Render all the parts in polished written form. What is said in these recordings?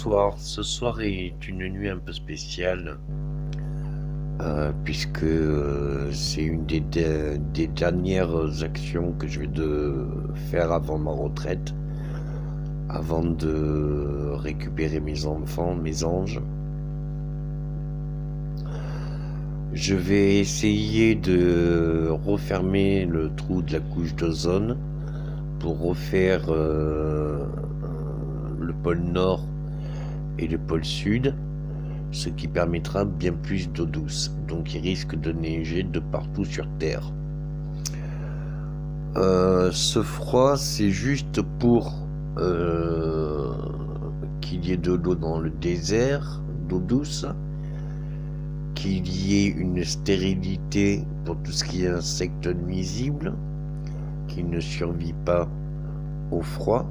bonsoir. Ce soir est une nuit un peu spéciale puisque c'est une des dernières actions que je vais faire avant ma retraite, avant de récupérer mes enfants, mes anges. Je vais essayer de refermer le trou de la couche d'ozone pour refaire le pôle Nord et le pôle Sud, ce qui permettra bien plus d'eau douce. Donc il risque de neiger de partout sur Terre. Ce froid, c'est juste pour qu'il y ait de l'eau dans le désert, d'eau douce, qu'il y ait une stérilité pour tout ce qui est insectes nuisibles, qui ne survit pas au froid,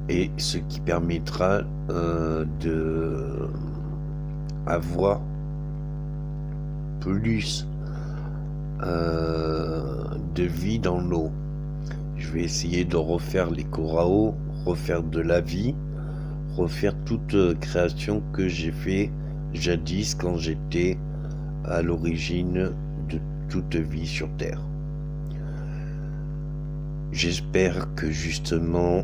et ce qui permettra de avoir plus de vie dans l'eau. Je vais essayer de refaire les coraux, refaire de la vie, refaire toute création que j'ai fait jadis quand j'étais à l'origine de toute vie sur Terre. J'espère que justement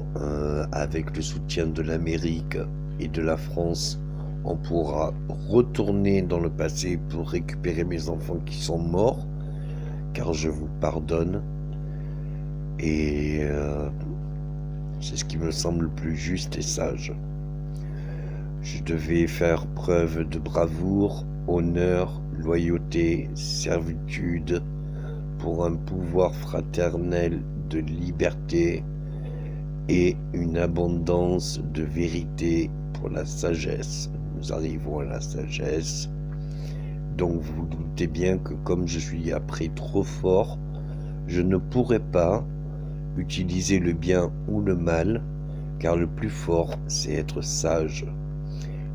avec le soutien de l'Amérique et de la France, on pourra retourner dans le passé pour récupérer mes enfants qui sont morts, car je vous pardonne, et c'est ce qui me semble le plus juste et sage. Je devais faire preuve de bravoure, honneur, loyauté, servitude pour un pouvoir fraternel de liberté et une abondance de vérité pour la sagesse. Nous arrivons à la sagesse. Donc vous vous doutez bien que comme je suis après trop fort, je ne pourrai pas utiliser le bien ou le mal, car le plus fort, c'est être sage.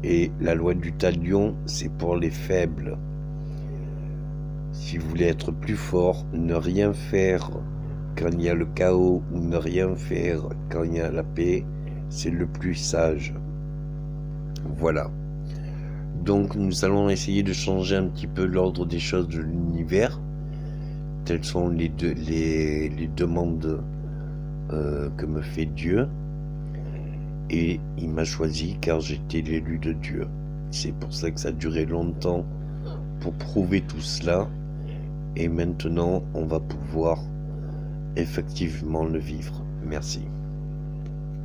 Et la loi du talion, c'est pour les faibles. Si vous voulez être plus fort, ne rien faire quand il y a le chaos, ou ne rien faire quand il y a la paix, c'est le plus sage. Voilà. Donc nous allons essayer de changer un petit peu l'ordre des choses de l'univers. Telles sont les demandes que me fait Dieu. Et il m'a choisi car j'étais l'élu de Dieu. C'est pour ça que ça a duré longtemps pour prouver tout cela. Et maintenant, on va pouvoir effectivement le vivre. Merci.